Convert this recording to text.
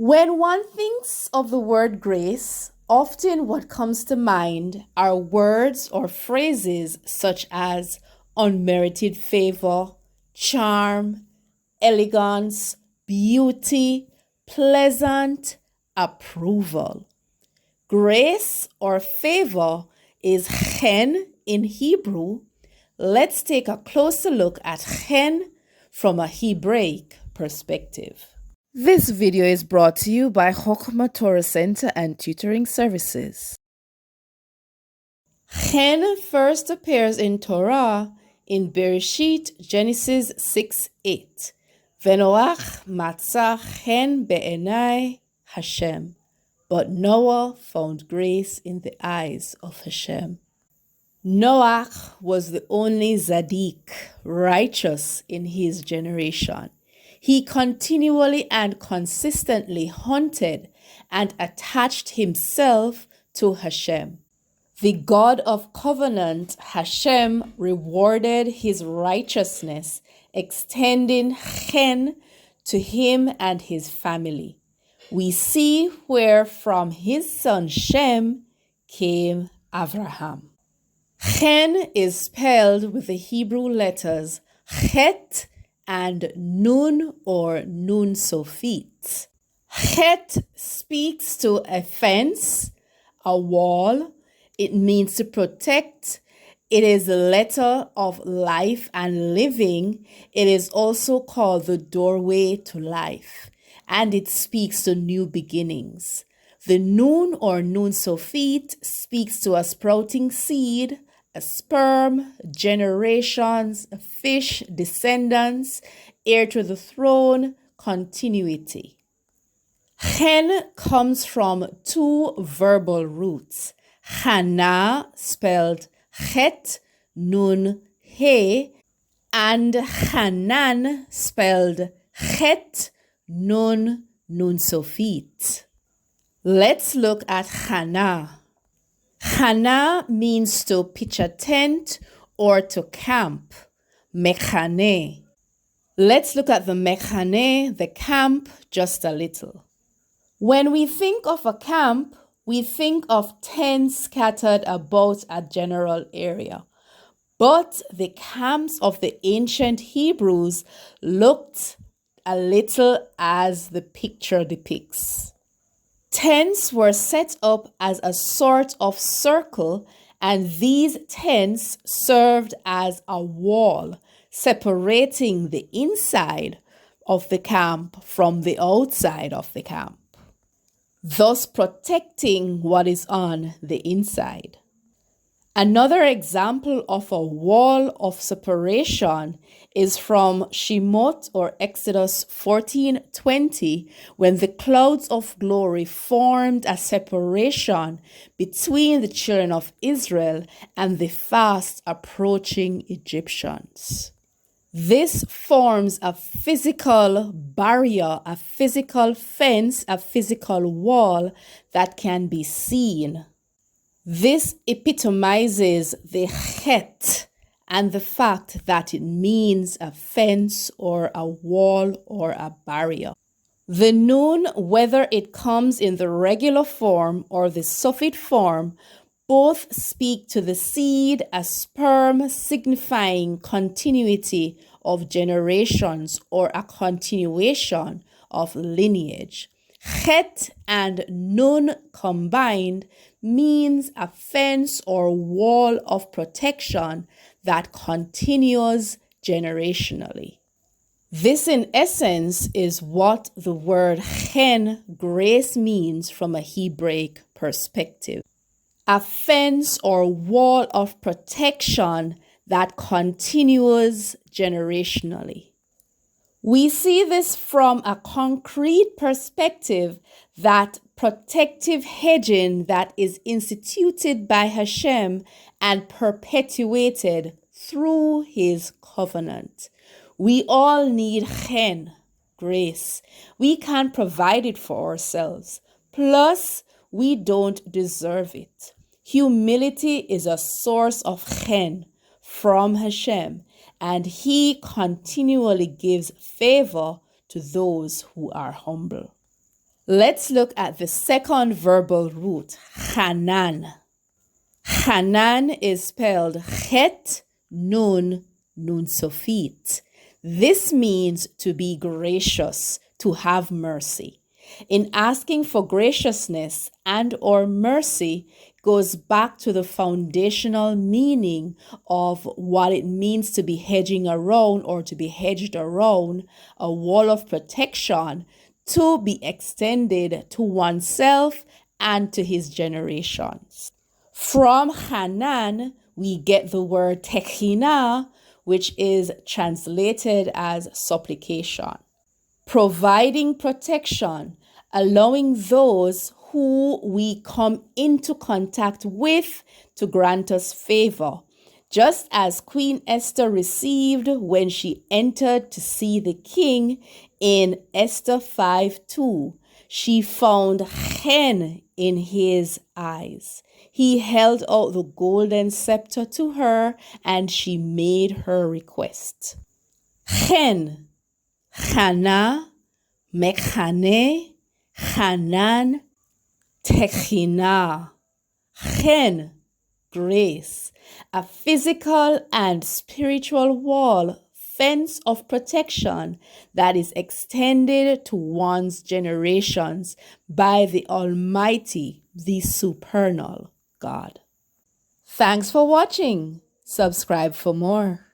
When one thinks of the word grace, often what comes to mind are words or phrases such as unmerited favor, charm, elegance, beauty, pleasant, approval. Grace or favor is chen in Hebrew. Let's take a closer look at chen from a Hebraic perspective. This video is brought to you by Chokmah Torah Center and Tutoring Services. Chen first appears in Torah in Bereshit, Genesis 6:8. Venoach matzah chen be'enai Hashem. But Noah found grace in the eyes of Hashem. Noach was the only Zadik, righteous in his generation. He continually and consistently hunted and attached himself to Hashem. The God of covenant, Hashem, rewarded his righteousness, extending chen to him and his family. We see where from his son Shem came Abraham. Chen is spelled with the Hebrew letters chet and nun or nun sofit. Chet speaks to a fence, a wall. It means to protect. It is the letter of life and living. It is also called the doorway to life, and it speaks to new beginnings. The nun or nun sofit speaks to a sprouting seed, a sperm, generations, a fish, descendants, heir to the throne, continuity. Chen comes from two verbal roots. Chana, spelled chet, nun, he, and Hanan, spelled chet, nun, nun sofit. Let's look at Chana. Chana means to pitch a tent or to camp. Mechane. Let's look at the mechane, the camp, just a little. When we think of a camp, we think of tents scattered about a general area. But the camps of the ancient Hebrews looked a little as the picture depicts. Tents were set up as a sort of circle, and these tents served as a wall separating the inside of the camp from the outside of the camp, thus protecting what is on the inside. Another example of a wall of separation is from Shemot or Exodus 14:20, when the clouds of glory formed a separation between the children of Israel and the fast approaching Egyptians. This forms a physical barrier, a physical fence, a physical wall that can be seen. This epitomizes the chet and the fact that it means a fence or a wall or a barrier. The nun, whether it comes in the regular form or the sofit form, both speak to the seed, a sperm signifying continuity of generations or a continuation of lineage. Chet and nun combined means a fence or wall of protection that continues generationally. This, in essence, is what the word chen, grace, means from a Hebraic perspective. A fence or wall of protection that continues generationally. We see this from a concrete perspective, that protective hedging that is instituted by Hashem and perpetuated through his covenant. We all need chen, grace. We can't provide it for ourselves. Plus, we don't deserve it. Humility is a source of chen from Hashem, and he continually gives favor to those who are humble. Let's look at the second verbal root, Hanan. Hanan is spelled Chet Nun Nun Sofit. This means to be gracious, to have mercy. In asking for graciousness and or mercy goes back to the foundational meaning of what it means to be hedging around or to be hedged around, a wall of protection to be extended to oneself and to his generations. From Hanan, we get the word Techina, which is translated as supplication. Providing protection, allowing those who we come into contact with to grant us favor, just as Queen Esther received when she entered to see the king in Esther 5:2. She found chen in his eyes. He held out the golden scepter to her and she made her request. Chen, Chana, Mechane, Hanan, Techina. Chen, grace, a physical and spiritual wall, fence of protection that is extended to one's generations by the Almighty, the Supernal God. Thanks for watching. Subscribe for more.